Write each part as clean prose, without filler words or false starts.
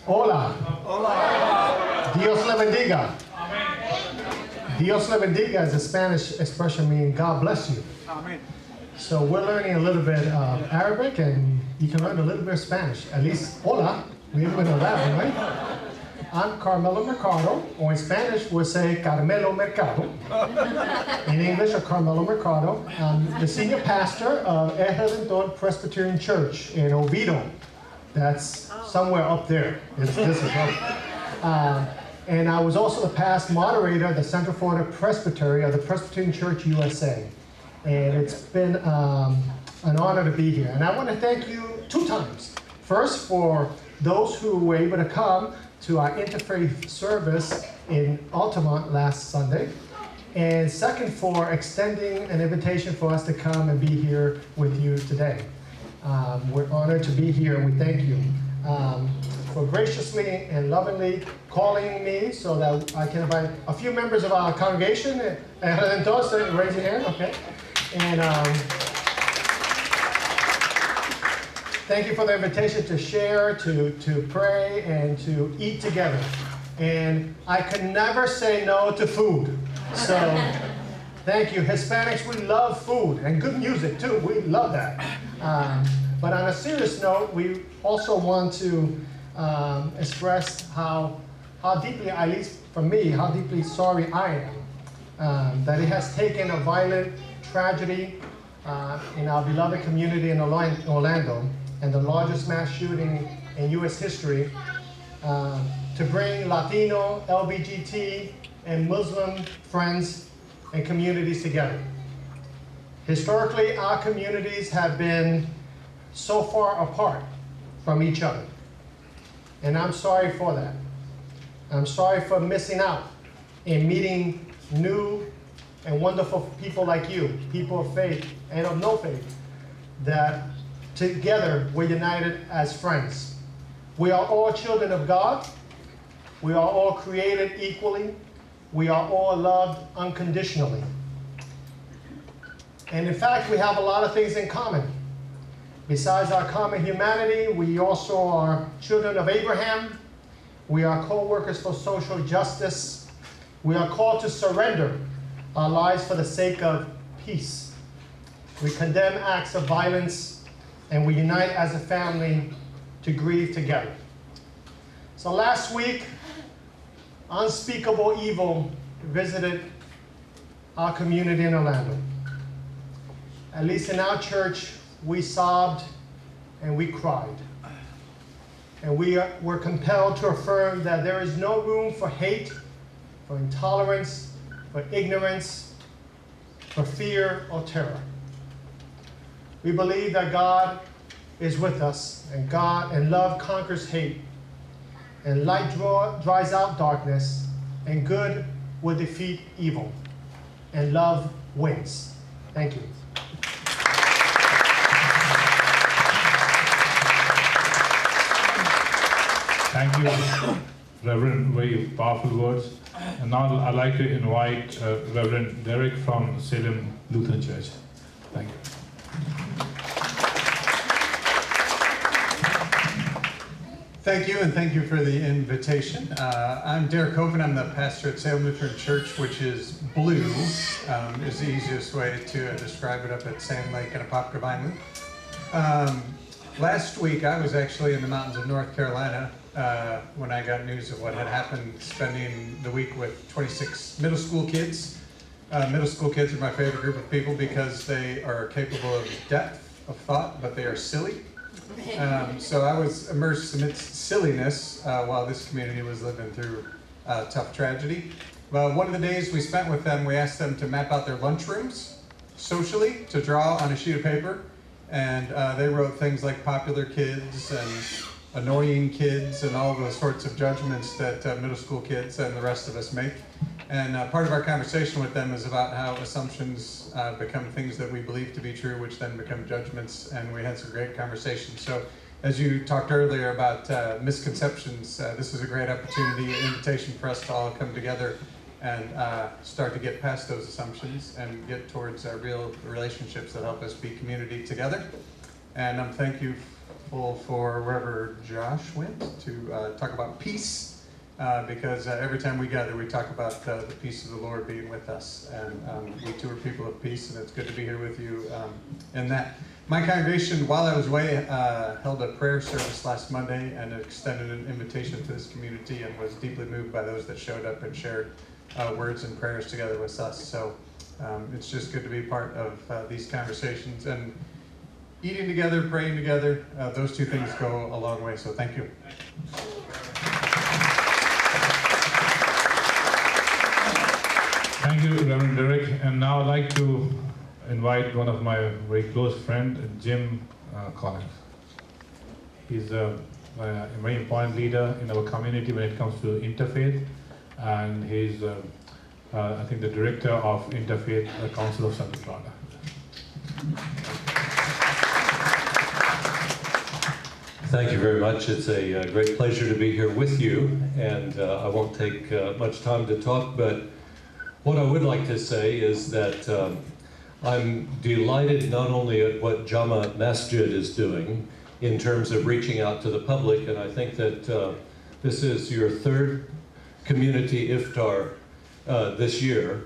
Hola. Hola. Dios le bendiga. Dios le bendiga is a Spanish expression meaning God bless you. Amen. So we're learning a little bit of Arabic, and you can learn a little bit of Spanish. At least, hola. We everyone know that one, right? I'm Carmelo Mercado, or in Spanish we'll say Carmelo Mercado. In English, Carmelo Mercado. I'm the senior pastor of El Redentor Presbyterian Church in Oviedo. That's somewhere up there. This is up. And I was also the past moderator of the Central Florida Presbytery of the Presbyterian Church USA. And it's been an honor to be here. And I want to thank you 2 times. First, for those who were able to come to our Interfaith service in Altamont last Sunday. And second, for extending an invitation for us to come and be here with you today. We're honored to be here, and we thank you for graciously and lovingly calling me so that I can invite a few members of our congregation. Entonces, raise your hand, okay? And thank you for the invitation to share, to pray, and to eat together. And I could never say no to food. So thank you. Hispanics, we love food and good music too. We love that. But on a serious note, we also want to express how deeply, at least for me, how deeply sorry I am that it has taken a violent tragedy in our beloved community in Orlando, and the largest mass shooting in U.S. history, to bring Latino, LGBT, and Muslim friends and communities together. Historically, our communities have been so far apart from each other. And I'm sorry for that. I'm sorry for missing out in meeting new and wonderful people like you, people of faith and of no faith, that together we're united as friends. We are all children of God. We are all created equally. We are all loved unconditionally. And in fact, we have a lot of things in common. Besides our common humanity, we also are children of Abraham. We are co-workers for social justice. We are called to surrender our lives for the sake of peace. We condemn acts of violence, and we unite as a family to grieve together. So last week, unspeakable evil visited our community in Orlando. At least in our church, we sobbed and we cried. And we were compelled to affirm that there is no room for hate, for intolerance, for ignorance, for fear or terror. We believe that God is with us, and love conquers hate, and light dries out darkness, and good will defeat evil, and love wins. Thank you. Thank you, Reverend. Very powerful words. And now I'd like to invite Reverend Derek from Salem Lutheran Church. Thank you. Thank you, and thank you for the invitation. I'm Derek Hovind. I'm the pastor at Salem Lutheran Church, which is blue, is the easiest way to describe it up at Sand Lake and Apopka Vineland. Last week, I was actually in the mountains of North Carolina when I got news of what had happened, spending the week with 26 middle school kids. Middle school kids are my favorite group of people because they are capable of depth of thought, but they are silly. So I was immersed amidst silliness while this community was living through a tough tragedy. Well, one of the days we spent with them, we asked them to map out their lunchrooms socially, to draw on a sheet of paper. And they wrote things like popular kids and annoying kids and all those sorts of judgments that middle school kids and the rest of us make. And part of our conversation with them is about how assumptions become things that we believe to be true, which then become judgments, and we had some great conversations. So as you talked earlier about misconceptions, this is a great opportunity, an invitation for us to all come together and start to get past those assumptions and get towards real relationships that help us be community together. And thank you helpful for wherever Josh went to talk about peace, because every time we gather, we talk about the peace of the Lord being with us. And we too are people of peace, and it's good to be here with you in that. My congregation, while I was away, held a prayer service last Monday and extended an invitation to this community and was deeply moved by those that showed up and shared words and prayers together with us. So it's just good to be part of these conversations. And eating together, praying together, those two things go a long way. So thank you. Thank you, Reverend Derek. And now I'd like to invite one of my very close friend, Jim Collins. He's a very important leader in our community when it comes to interfaith, and he's, I think, the director of Interfaith Council of Central Florida. Thank you very much. It's a great pleasure to be here with you, and I won't take much time to talk, but what I would like to say is that I'm delighted not only at what Jama Masjid is doing in terms of reaching out to the public, and I think that this is your third community iftar this year,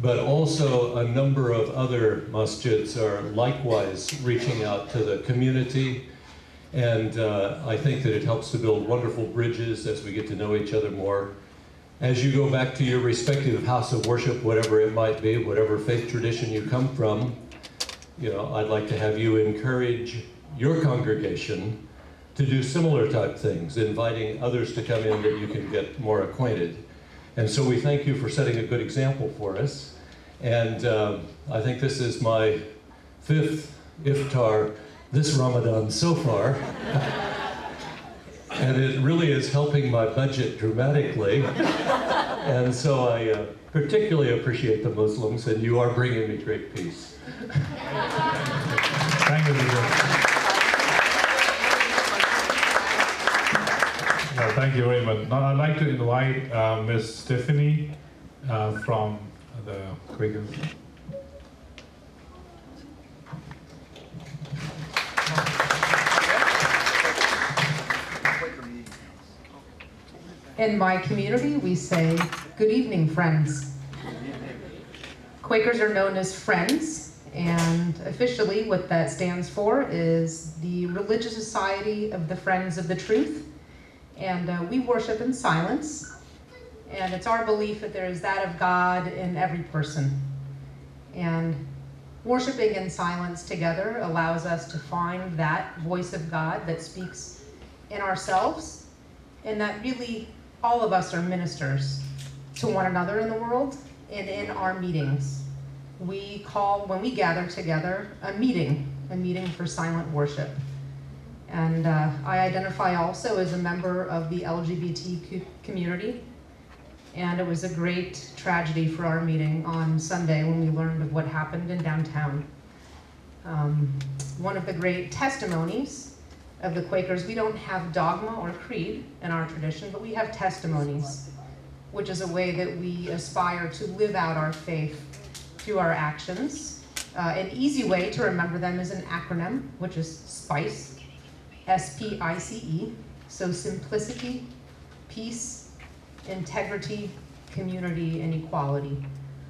but also a number of other masjids are likewise reaching out to the community, and I think that it helps to build wonderful bridges as we get to know each other more. As you go back to your respective house of worship, whatever it might be, whatever faith tradition you come from, you know, I'd like to have you encourage your congregation to do similar type things, inviting others to come in that you can get more acquainted. And so we thank you for setting a good example for us. And I think this is my 5th iftar this Ramadan so far. And it really is helping my budget dramatically. And so I particularly appreciate the Muslims, and you are bringing me great peace. Thank you, leader. Thank you very much. Now I'd like to invite Ms. Stephanie from the Quakers. In my community, we say, good evening, friends. Quakers are known as Friends, and officially what that stands for is the Religious Society of the Friends of the Truth. And we worship in silence, and it's our belief that there is that of God in every person. And worshiping in silence together allows us to find that voice of God that speaks in ourselves, and that really all of us are ministers to one another in the world and in our meetings. We call, when we gather together, a meeting for silent worship. And I identify also as a member of the LGBT community. And it was a great tragedy for our meeting on Sunday when we learned of what happened in downtown. One of the great testimonies of the Quakers, we don't have dogma or creed in our tradition, but we have testimonies, which is a way that we aspire to live out our faith through our actions. An easy way to remember them is an acronym, which is SPICE, S-P-I-C-E. So simplicity, peace, integrity, community, and equality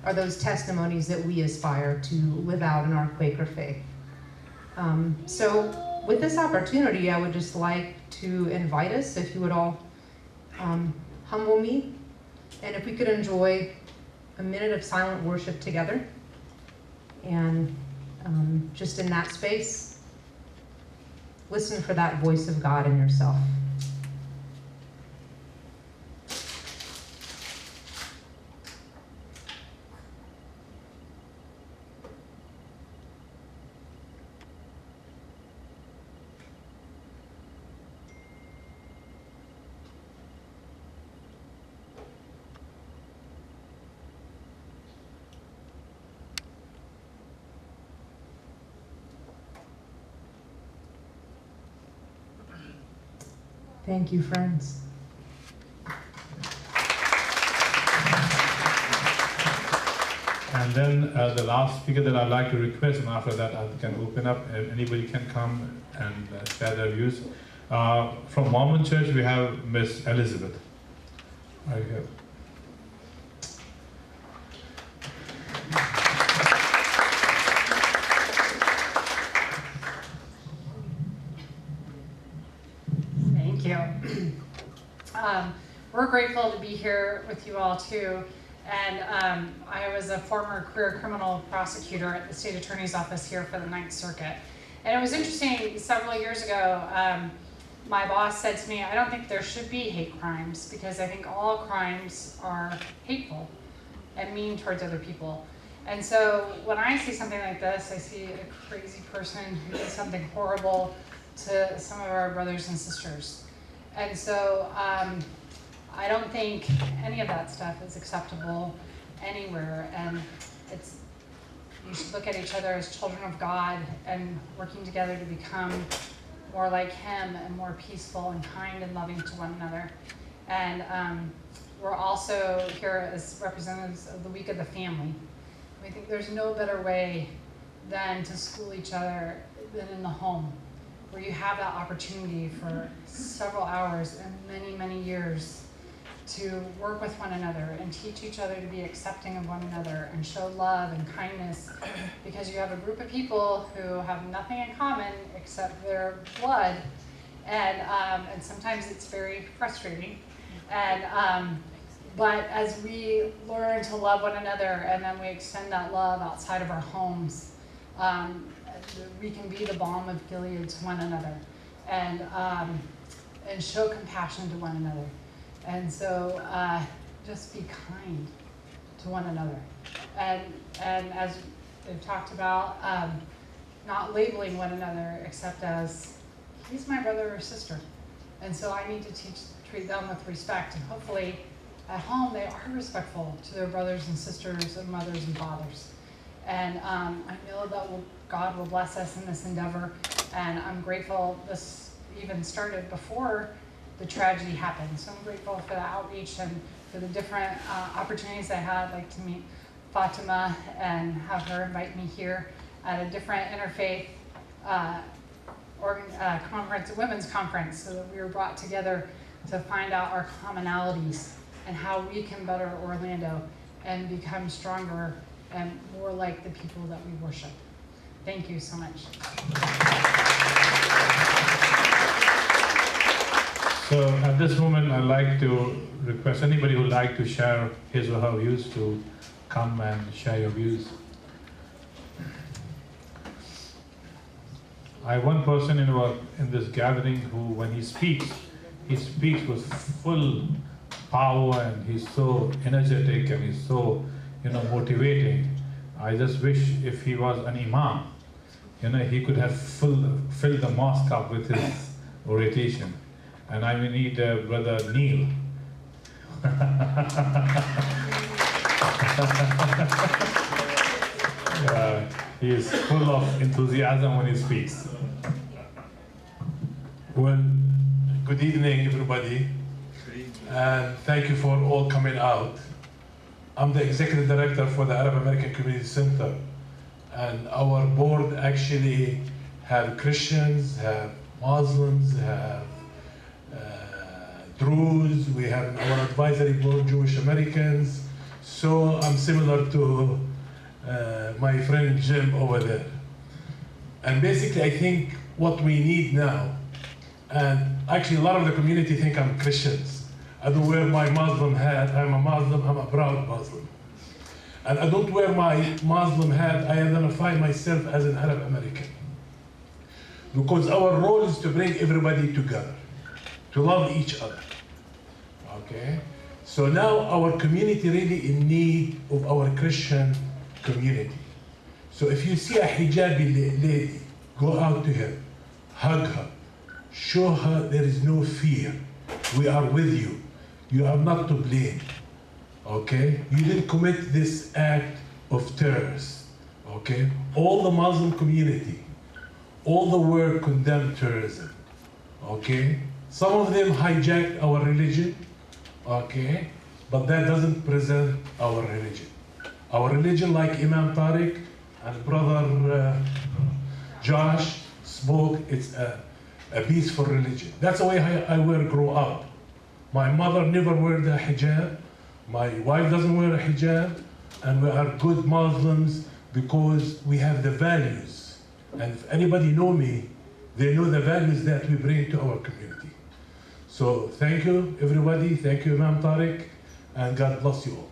are those testimonies that we aspire to live out in our Quaker faith. So with this opportunity, I would just like to invite us, if you would all humble me, and if we could enjoy a minute of silent worship together, and just in that space, listen for that voice of God in yourself. Thank you, friends. And then the last speaker that I'd like to request, and after that I can open up, anybody can come and share their views. From Mormon Church, we have Miss Elizabeth. Right here. Thank you. We're grateful to be here with you all too. And I was a former career criminal prosecutor at the state attorney's office here for the Ninth Circuit. And it was interesting, several years ago, my boss said to me, I don't think there should be hate crimes because I think all crimes are hateful and mean towards other people. And so when I see something like this, I see a crazy person who did something horrible to some of our brothers and sisters. And so I don't think any of that stuff is acceptable anywhere. And you should look at each other as children of God and working together to become more like Him and more peaceful and kind and loving to one another. And we're also here as representatives of the Week of the Family. We think there's no better way than to school each other than in the home, where you have that opportunity for several hours and many, many years to work with one another and teach each other to be accepting of one another and show love and kindness, because you have a group of people who have nothing in common except their blood, and sometimes it's very frustrating. But as we learn to love one another and then we extend that love outside of our homes, we can be the balm of Gilead to one another and show compassion to one another. And so just be kind to one another. And as they've talked about, not labeling one another except as, he's my brother or sister. And so I need to treat them with respect. And hopefully at home they are respectful to their brothers and sisters and mothers and fathers. And I know that God will bless us in this endeavor. And I'm grateful this even started before the tragedy happened. So I'm grateful for the outreach and for the different opportunities I had, like to meet Fatima and have her invite me here at a different interfaith conference, a women's conference, so that we were brought together to find out our commonalities and how we can better Orlando and become stronger and more like the people that we worship. Thank you so much. So at this moment, I'd like to request anybody who would like to share his or her views to come and share your views. I have one person in this gathering who, when he speaks with full power, and he's so energetic and he's so, motivating. I just wish if he was an imam, he could have filled the mosque up with his oration. And I will need Brother Neil. He is full of enthusiasm when he speaks. Well, good evening, everybody. And thank you for all coming out. I'm the executive director for the Arab American Community Center. And our board actually have Christians, have Muslims, have Druze, we have our advisory board Jewish Americans. So I'm similar to my friend Jim over there. And basically I think what we need now, and actually a lot of the community think I'm Christians. I don't wear my Muslim hat, I'm a Muslim, I'm a proud Muslim. And I don't wear my Muslim hat, I identify myself as an Arab American. Because our role is to bring everybody together, to love each other. Okay? So now our community really in need of our Christian community. So if you see a hijabi lady, go out to her, hug her, show her there is no fear. We are with you. You are not to blame. Okay? You didn't commit this act of terrorists. Okay? All the Muslim community, all the world condemn terrorism. Okay? Some of them hijacked our religion. Okay? But that doesn't present our religion. Our religion, like Imam Tariq and brother Josh spoke, it's a peaceful religion. That's the way I will grow up. My mother never wore the hijab. My wife doesn't wear a hijab. And we are good Muslims because we have the values. And if anybody know me, they know the values that we bring to our community. So thank you, everybody. Thank you, Imam Tariq. And God bless you all.